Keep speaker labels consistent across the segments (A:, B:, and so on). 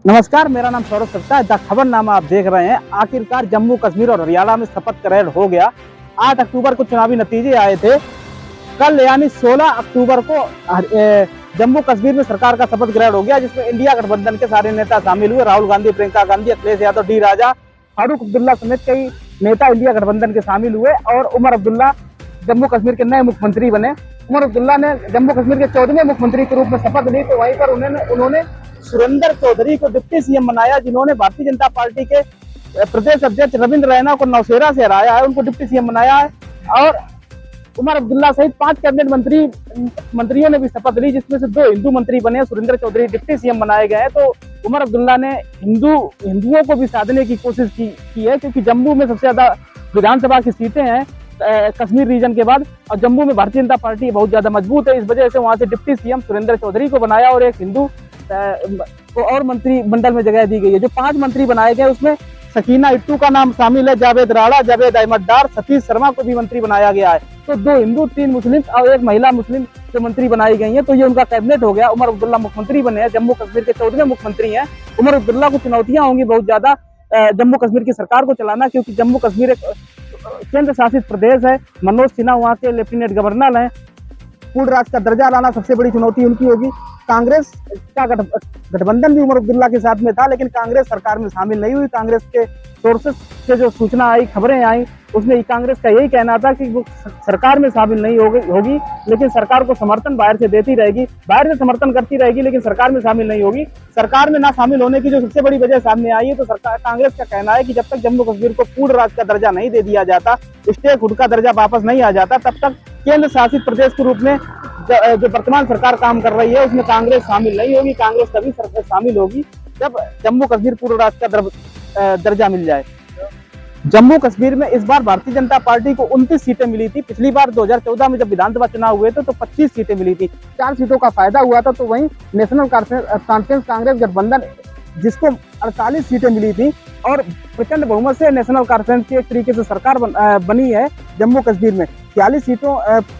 A: नमस्कार, मेरा नाम सौरभ सत्ता है। द खबरनामा आप देख रहे हैं। आखिरकार जम्मू कश्मीर और हरियाणा में शपथ ग्रहण हो गया। 8 अक्टूबर को चुनावी नतीजे आए थे। कल यानी 16 अक्टूबर को जम्मू कश्मीर में सरकार का शपथ ग्रहण हो गया, जिसमें इंडिया गठबंधन के सारे नेता शामिल हुए। राहुल गांधी, प्रियंका गांधी, अखिलेश यादव, डी राजा, फारूक अब्दुल्ला समेत कई नेता इंडिया गठबंधन के शामिल हुए और उमर अब्दुल्ला जम्मू कश्मीर के नए मुख्यमंत्री बने। उमर अब्दुल्ला ने जम्मू कश्मीर के 14वें मुख्यमंत्री के रूप में शपथ ली, तो वहीं पर उन्होंने सुरेंद्र चौधरी को डिप्टी सीएम बनाया, जिन्होंने भारतीय जनता पार्टी के प्रदेश अध्यक्ष रविंद्र रैना को नौशेरा से हराया है, उनको डिप्टी सीएम बनाया है। और उमर अब्दुल्ला सहित 5 कैबिनेट मंत्रियों ने भी शपथ ली, जिसमें से 2 हिंदू मंत्री बने। सुरेंद्र चौधरी डिप्टी सीएम बनाए गए हैं। तो उमर अब्दुल्ला ने हिंदुओं को भी साधने की कोशिश की है, क्योंकि जम्मू में सबसे ज्यादा विधानसभा की सीटें हैं कश्मीर रीजन के बाद, और जम्मू में भारतीय जनता पार्टी बहुत ज्यादा मजबूत है। इस वजह से वहां से डिप्टी सीएम सुरेंद्र चौधरी को बनाया और एक हिंदू को और मंत्रिमंडल में जगह दी गई है। जो 5 मंत्री बनाए गए उसमें सकीना इट्टू का नाम शामिल है, जावेद राणा, जावेद अहमद डार, सतीश शर्मा को भी मंत्री बनाया गया है। तो 2 हिंदू, 3 मुस्लिम और 1 महिला मुस्लिम जो मंत्री बनाई गई है, तो ये उनका कैबिनेट हो गया। उमर अब्दुल्ला मुख्यमंत्री बने हैं, जम्मू कश्मीर के 14वें मुख्यमंत्री हैं। उमर अब्दुल्ला को चुनौतियां होंगी बहुत ज्यादा जम्मू कश्मीर की सरकार को चलाना, क्योंकि जम्मू कश्मीर एक केंद्र शासित प्रदेश है। मनोज सिन्हा वहाँ के लेफ्टिनेंट गवर्नर हैं। पूर्ण राज्य का दर्जा लाना सबसे बड़ी चुनौती उनकी होगी। कांग्रेस का गठबंधन भी उमर अब्दुल्ला के साथ में था, लेकिन कांग्रेस सरकार में शामिल नहीं हुई। कांग्रेस के सोर्सेस से जो सूचना आई, खबरें आई, उसमें कांग्रेस का यही कहना था कि वो सरकार में शामिल नहीं होगी, लेकिन सरकार को समर्थन बाहर से देती रहेगी, बाहर से समर्थन करती रहेगी, लेकिन सरकार में शामिल नहीं होगी। सरकार में ना शामिल होने की जो सबसे बड़ी वजह सामने आई है, तो सरकार कांग्रेस का कहना है कि जब तक जम्मू कश्मीर को पूर्ण राज्य का दर्जा नहीं दे दिया जाता, स्टेटहुड का दर्जा वापस नहीं आ जाता, तब तक केंद्र शासित प्रदेश के रूप में जो वर्तमान सरकार काम कर रही है उसमें कांग्रेस शामिल नहीं होगी। कांग्रेस तभी शामिल होगी जब जम्मू कश्मीर पूर्ण राज्य का दर्जा मिल जाए। जम्मू कश्मीर में इस बार भारतीय जनता पार्टी को 29 सीटें मिली थी। पिछली बार 2014 में जब विधानसभा चुनाव हुए थे तो 25 सीटें मिली थी। 4 सीटों का फायदा हुआ था। तो वहीं नेशनल कॉन्फ्रेंस कांग्रेस गठबंधन, जिसको 48 सीटें मिली थी और प्रचंड बहुमत से नेशनल कॉन्फ्रेंस की एक तरीके से सरकार बनी है जम्मू कश्मीर में। 46 सीटों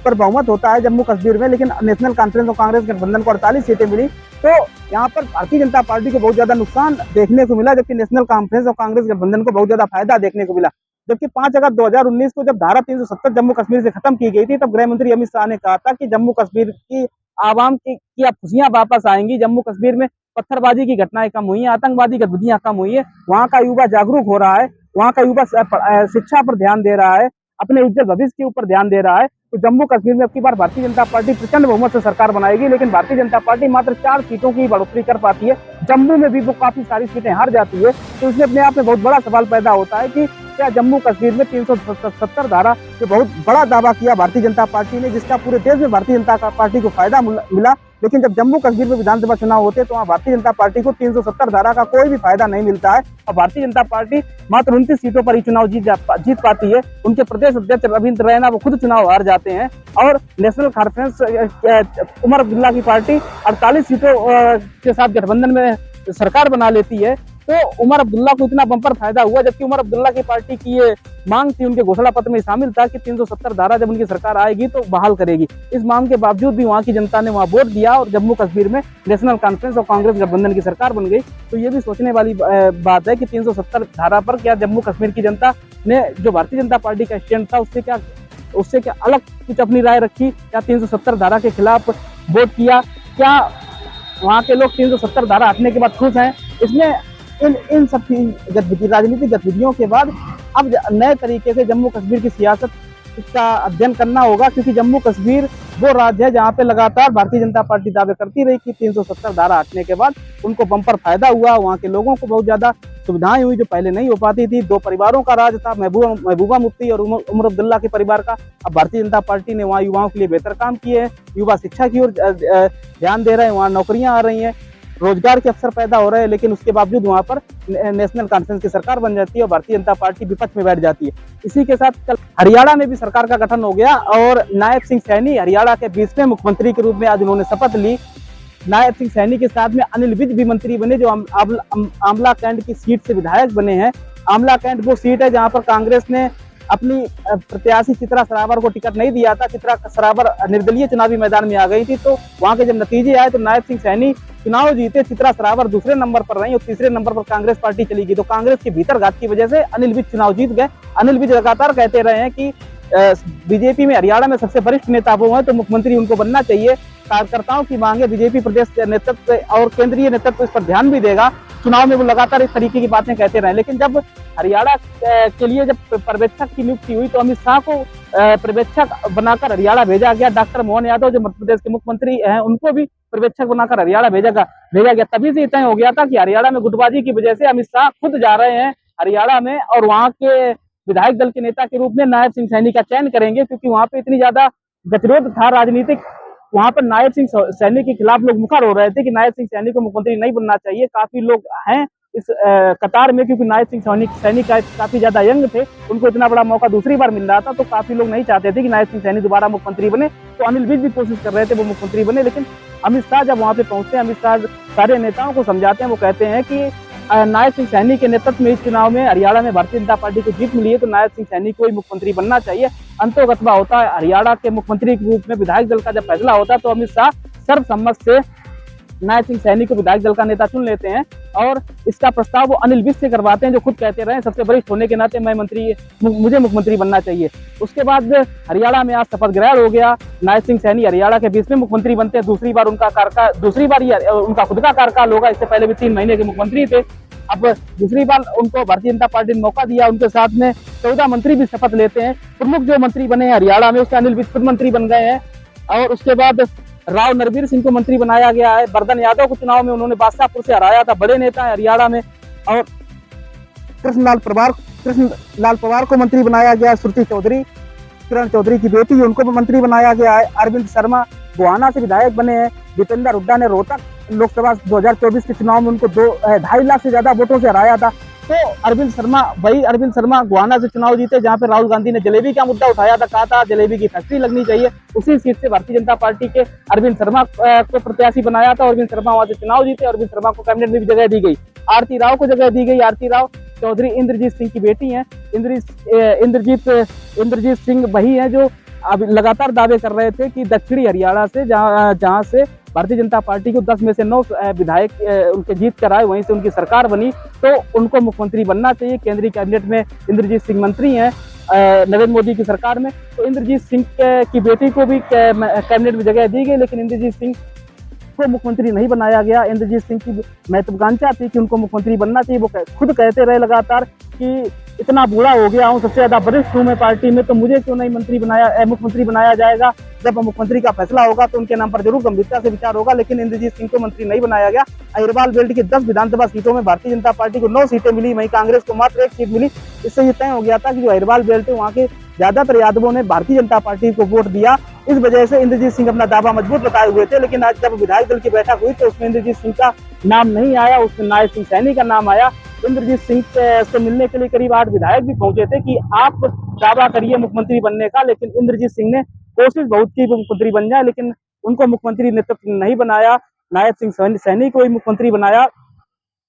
A: पर बहुमत होता है जम्मू कश्मीर में, लेकिन नेशनल कॉन्फ्रेंस और कांग्रेस गठबंधन को 48 सीटें मिली। तो यहाँ पर भारतीय जनता पार्टी को बहुत ज्यादा नुकसान देखने को मिला, जबकि नेशनल कॉन्फ्रेंस और कांग्रेस गठबंधन को बहुत ज्यादा फायदा देखने को मिला। जबकि 5 अगस्त 2019 को जब धारा 370 जम्मू कश्मीर से खत्म की गई थी, तब गृह मंत्री अमित शाह ने कहा था कि जम्मू कश्मीर की आवाम की अब खुशियां वापस आएंगी। जम्मू कश्मीर में पत्थरबाजी की घटनाएं कम हुई हैं, आतंकवादी गतिविधियां कम हुई है, वहाँ का युवा जागरूक हो रहा है, वहाँ का युवा शिक्षा पर ध्यान दे रहा है, अपने उज्जवल भविष्य के ऊपर ध्यान दे रहा है। तो जम्मू कश्मीर में अब की बार भारतीय जनता पार्टी प्रचंड बहुमत से सरकार बनाएगी, लेकिन भारतीय जनता पार्टी मात्र 4 सीटों की बढ़ोतरी कर पाती है। जम्मू में भी वो काफी सारी सीटें हार जाती है। तो इसमें अपने आप में बहुत बड़ा सवाल पैदा होता है कि क्या जम्मू कश्मीर में 370 धारा, जो बहुत बड़ा दावा किया भारतीय जनता पार्टी ने, जिसका पूरे देश में भारतीय जनता पार्टी को फायदा मिला, लेकिन जब जम्मू कश्मीर में विधानसभा चुनाव होते हैं तो वहाँ भारतीय जनता पार्टी को 370 धारा का कोई भी फायदा नहीं मिलता है और भारतीय जनता पार्टी मात्र 29 सीटों पर ही चुनाव जीत पाती है। उनके प्रदेश अध्यक्ष रविंद्र रैना वो खुद चुनाव हार जाते हैं और नेशनल कॉन्फ्रेंस उमर अब्दुल्ला की पार्टी 48 सीटों के साथ गठबंधन में सरकार बना लेती है। तो उमर अब्दुल्ला को इतना बम्पर फायदा हुआ, जबकि उमर अब्दुल्ला की पार्टी की ये मांग थी, उनके घोषणा पत्र में शामिल था कि 370 धारा जब उनकी सरकार आएगी तो बहाल करेगी। इस मांग के बावजूद भी वहां की जनता ने वहां वोट दिया और जम्मू कश्मीर में नेशनल कॉन्फ्रेंस और कांग्रेस गठबंधन की सरकार बन गई। तो ये भी सोचने वाली बात है कि 370 धारा पर क्या जम्मू कश्मीर की जनता ने, जो भारतीय जनता पार्टी का स्टैंड था, उससे क्या अलग कुछ अपनी राय रखी? क्या 370 धारा के खिलाफ वोट किया? क्या वहाँ के लोग 370 धारा हटने के बाद खुश हैं? इसमें इन सब राजनीतिक गतिविधियों के बाद अब नए तरीके से जम्मू कश्मीर की सियासत का अध्ययन करना होगा, क्योंकि जम्मू कश्मीर वो राज्य है जहाँ पे लगातार भारतीय जनता पार्टी दावे करती रही कि 370 धारा हटने के बाद उनको बम्पर फायदा हुआ, वहाँ के लोगों को बहुत ज्यादा सुविधाएं हुई जो पहले नहीं हो पाती थी। 2 परिवारों का राज था, महबूबा मुफ्ती और उमर अब्दुल्ला के परिवार का। अब भारतीय जनता पार्टी ने वहाँ युवाओं के लिए बेहतर काम किए हैं, युवा शिक्षा की ओर ध्यान दे रहे हैं, वहाँ नौकरियां आ रही हैं, रोजगार के अवसर पैदा हो रहे हैं, लेकिन उसके बावजूद वहां पर नेशनल कॉन्फ्रेंस की सरकार बन जाती है और भारतीय जनता पार्टी विपक्ष में बैठ जाती है। इसी के साथ कल हरियाणा में भी सरकार का गठन हो गया और नायब सिंह सैनी हरियाणा के 20वें मुख्यमंत्री के रूप में आज उन्होंने शपथ ली। नायब सिंह सैनी के साथ में अनिल विज भी मंत्री बने, जो आमला कैंट की सीट से विधायक बने हैं। आमला कैंट वो सीट है जहां पर कांग्रेस ने अपनी प्रत्याशी चित्रा सरावर को टिकट नहीं दिया था। चित्रा सरावर निर्दलीय चुनावी मैदान में आ गई थी। तो वहां के जब नतीजे आए तो नायब सिंह सैनी चुनाव जीते चित्रा सरावर दूसरे नंबर पर रही और तीसरे नंबर पर कांग्रेस पार्टी चली गई। तो कांग्रेस के भीतर घात की वजह से अनिल विज चुनाव जीत गए। अनिल विज लगातार कहते रहे हैं कि बीजेपी में हरियाणा में सबसे वरिष्ठ नेता वो है, तो मुख्यमंत्री उनको बनना चाहिए। कार्यकर्ताओं की मांगे, बीजेपी प्रदेश नेतृत्व और केंद्रीय नेतृत्व इस पर ध्यान भी देगा। चुनाव में वो लगातार इस तरीके की बातें कहते रहे। लेकिन जब हरियाणा के लिए जब पर्यवेक्षक की नियुक्ति हुई तो अमित शाह को पर्यवेक्षक बनाकर हरियाणा भेजा गया। डॉक्टर मोहन यादव जो मध्य प्रदेश के मुख्यमंत्री हैं उनको भी पर्यवेक्षक बनाकर हरियाणा भेजा गया। तभी से तय हो गया था कि हरियाणा में गुटबाजी की वजह से अमित शाह खुद जा रहे हैं हरियाणा में और वहाँ के विधायक दल के नेता के रूप में नायब सिंह सैनी का चयन करेंगे, क्योंकि वहाँ पे इतनी ज्यादा गतिरोध था राजनीतिक। वहाँ पर नायब सिंह सैनी के खिलाफ लोग मुखर हो रहे थे कि नायब सिंह सैनी को मुख्यमंत्री नहीं बनना चाहिए। काफी लोग हैं इस कतार में, क्योंकि नायब सिंह सैनी काफी ज्यादा यंग थे, उनको इतना बड़ा मौका दूसरी बार मिल रहा था, तो काफी लोग नहीं चाहते थे कि नायब सिंह सैनी दोबारा मुख्यमंत्री बने। तो अनिल विज भी कोशिश कर रहे थे वो मुख्यमंत्री बने। लेकिन अमित शाह जब वहाँ पे पहुंचते हैं, अमित शाह सारे नेताओं को समझाते हैं। वो कहते हैं कि नायब सिंह सैनी के नेतृत्व में इस चुनाव में हरियाणा में भारतीय जनता पार्टी को जीत मिली है, तो नायब सिंह सैनी को ही मुख्यमंत्री बनना चाहिए। अंतोगत्वा होता है हरियाणा के मुख्यमंत्री के रूप में विधायक दल का जब फैसला होता है तो अमित शाह सर्वसम्मत से नायब सिंह सैनी को विधायक दल का नेता चुन लेते हैं और इसका प्रस्ताव वो अनिल विज से करवाते हैं, जो खुद कहते रहे सबसे वरिष्ठ होने के नाते मुझे मुख्यमंत्री बनना चाहिए। उसके बाद हरियाणा में आज शपथ ग्रहण हो गया। नायब सिंह सैनी हरियाणा के 20वें मुख्यमंत्री बनते हैं। दूसरी बार उनका खुद का कार्यकाल होगा। इससे पहले भी 3 महीने के मुख्यमंत्री थे। अब दूसरी बार उनको भारतीय जनता पार्टी ने मौका दिया। उनके साथ में 14 मंत्री भी शपथ लेते हैं। प्रमुख जो मंत्री बने हैं हरियाणा में उससे अनिल विज खुद मंत्री बन गए हैं। और उसके बाद राव नरवीर सिंह को मंत्री बनाया गया है। बर्धन यादव को चुनाव में उन्होंने बादशाहपुर से हराया था, बड़े नेता है हरियाणा में। और कृष्णलाल पवार को मंत्री बनाया गया है। श्रुति चौधरी, किरण चौधरी की बेटी, उनको मंत्री बनाया गया है। अरविंद शर्मा गोहाना से विधायक बने हैं। दीपेंद्र हुड्डा ने रोहतक लोकसभा 2024 के चुनाव में उनको 2.5 लाख से ज्यादा वोटों से हराया था। तो अरविंद शर्मा गोहाना से चुनाव जीते, जहां पे राहुल गांधी ने जलेबी का मुद्दा उठाया था, कहा था जलेबी की फैक्ट्री लगनी चाहिए। उसी सीट से भारतीय जनता पार्टी के अरविंद शर्मा को प्रत्याशी बनाया था। अरविंद शर्मा वहां से चुनाव जीते। अरविंद शर्मा को कैबिनेट में भी जगह दी गई। आरती राव को जगह दी गई। आरती राव चौधरी इंद्रजीत सिंह की बेटी है। इंद्रजीत सिंह वही है जो अब लगातार दावे कर रहे थे कि दक्षिणी हरियाणा से जहां से भारतीय जनता पार्टी को 10 में से 9 विधायक उनके जीत कर आए, वहीं से उनकी सरकार बनी, तो उनको मुख्यमंत्री बनना चाहिए। केंद्रीय कैबिनेट में इंद्रजीत सिंह मंत्री हैं नरेंद्र मोदी की सरकार में। तो इंद्रजीत सिंह की बेटी को भी कैबिनेट में जगह दी गई, लेकिन इंद्रजीत सिंह को मुख्यमंत्री नहीं बनाया गया। इंद्रजीत सिंह की महत्वाकांक्षा थी कि उनको मुख्यमंत्री बनना चाहिए। वो खुद कहते रहे लगातार कि इतना बूढ़ा हो गया हूँ, सबसे ज्यादा वरिष्ठ हूँ मैं पार्टी में, तो मुझे क्यों नहीं मुख्यमंत्री बनाया जाएगा। जब मुख्यमंत्री का फैसला होगा तो उनके नाम पर जरूर गंभीरता से विचार होगा। लेकिन इंद्रजीत सिंह को मंत्री नहीं बनाया गया। अहिरवाल बेल्ट की 10 विधानसभा सीटों में भारतीय जनता पार्टी को 9 सीटें मिली, वहीं कांग्रेस को मात्र 1 सीट मिली। इससे ये तय हो गया था कि जो अहिरवाल बेल्ट है वहाँ के ज्यादातर यादवों ने भारतीय जनता पार्टी को वोट दिया। इस वजह से इंद्रजीत सिंह अपना दावा मजबूत बताए हुए थे। लेकिन आज जब विधायक दल की बैठक हुई तो उसमें इंद्रजीत सिंह का नाम नहीं आया, उसमें नायब सिंह सैनी का नाम आया। इंद्रजीत सिंह से मिलने के लिए करीब 8 विधायक भी पहुंचे थे कि आप दावा करिए मुख्यमंत्री बनने का, लेकिन इंद्रजीत सिंह ने कोशिश बहुत की वो मुख्यमंत्री बन जाए, लेकिन उनको मुख्यमंत्री नेतृत्व नहीं बनाया। नायब सिंह सैनी को ही मुख्यमंत्री बनाया।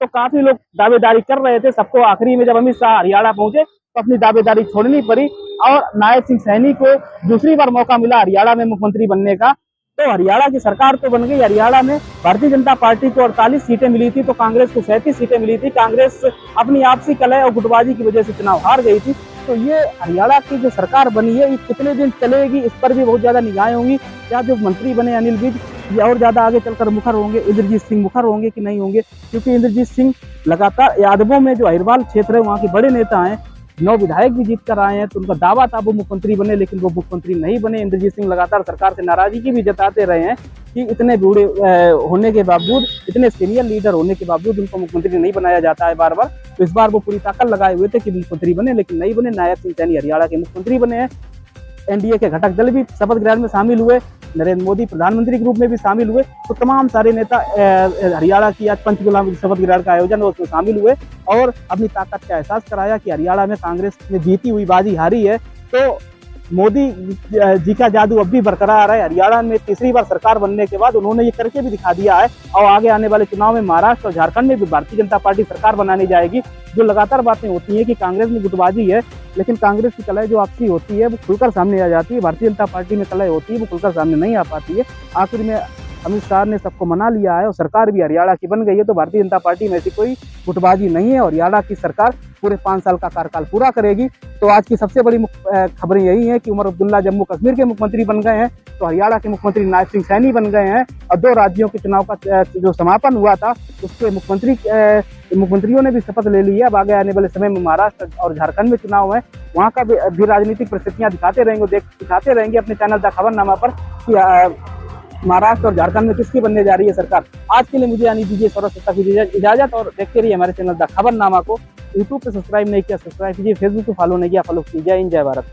A: तो काफी लोग दावेदारी कर रहे थे। सबको आखिरी में जब अमित शाह हरियाणा पहुंचे तो अपनी दावेदारी छोड़नी पड़ी और नायब सिंह सैनी को दूसरी बार मौका मिला हरियाणा में मुख्यमंत्री बनने का। तो हरियाणा की सरकार तो बन गई। हरियाणा में भारतीय जनता पार्टी को 48 सीटें मिली थी, तो कांग्रेस को 37 सीटें मिली थी। कांग्रेस अपनी आपसी कलह और गुटबाजी की वजह से चुनाव हार गई थी। तो ये हरियाणा की जो सरकार बनी है ये कितने दिन चलेगी, इस पर भी बहुत ज्यादा निगाहें होंगी। क्या जो मंत्री बने अनिल विज ये और ज्यादा आगे चलकर मुखर होंगे, इंद्रजीत सिंह मुखर होंगे कि नहीं होंगे, क्योंकि इंद्रजीत सिंह लगातार यादवों में जो अहिरवाल क्षेत्र है वहाँ के बड़े नेता हैं। 9 विधायक भी जीत कर आए हैं, तो उनका दावा था वो मुख्यमंत्री बने, लेकिन वो मुख्यमंत्री नहीं बने। इंद्रजीत सिंह लगातार सरकार से नाराजगी भी जताते रहे हैं कि इतने बूढ़े होने के बावजूद, इतने सीनियर लीडर होने के बावजूद उनको मुख्यमंत्री नहीं बनाया जाता है बार बार। तो इस बार वो पूरी ताकत लगाए हुए थे कि मुख्यमंत्री बने, लेकिन नहीं बने। नायब सिंह सैनी हरियाणा के मुख्यमंत्री बने हैं। एनडीए के घटक दल भी शपथ ग्रहण में शामिल हुए। नरेंद्र मोदी प्रधानमंत्री के रूप में भी शामिल हुए। तो तमाम सारे नेता हरियाणा की आज पंचकुला में शपथ ग्रहण का आयोजन उसमें शामिल हुए और अपनी ताकत का एहसास कराया कि हरियाणा में कांग्रेस ने जीती हुई बाजी हारी है, तो मोदी जी का जादू अब भी बरकरार है। हरियाणा में तीसरी बार सरकार बनने के बाद उन्होंने ये करके भी दिखा दिया है और आगे आने वाले चुनाव में महाराष्ट्र और झारखंड में भी भारतीय जनता पार्टी सरकार बनाने जाएगी। जो लगातार बातें होती हैं कि कांग्रेस में गुटबाजी है, लेकिन कांग्रेस की कलह जो आपसी होती है वो खुलकर सामने आ जाती है। भारतीय जनता पार्टी में कलह होती है वो खुलकर सामने नहीं आ पाती है। आखिर में अमित शाह ने सबको मना लिया है और सरकार भी हरियाणा की बन गई है। तो भारतीय जनता पार्टी में ऐसी कोई गुटबाजी नहीं है और हरियाणा की सरकार पूरे 5 साल का कार्यकाल पूरा करेगी। तो आज की सबसे बड़ी खबरें यही है कि उमर अब्दुल्ला जम्मू कश्मीर के मुख्यमंत्री बन गए हैं, तो हरियाणा के मुख्यमंत्री नायब सिंह सैनी बन गए हैं और 2 राज्यों के चुनाव का जो समापन हुआ था उसके मुख्यमंत्रियों ने भी शपथ ले ली है। अब आगे आने वाले समय में महाराष्ट्र और झारखंड में चुनाव है, वहाँ का भी राजनीतिक परिस्थितियां दिखाते रहेंगे अपने चैनल द खबरनामा पर कि महाराष्ट्र और झारखंड में किसकी बनने जा रही है सरकार। आज के लिए मुझे यानी दीजिए सर्वसत्ता की इजाजत और देखते रहिए हमारे चैनल द खबरनामा को। यूट्यूब पे सब्सक्राइब नहीं किया सब्सक्राइब कीजिए, फेसबुक पे फॉलो नहीं किया फॉलो कीजिए। जय हिंद जय भारत।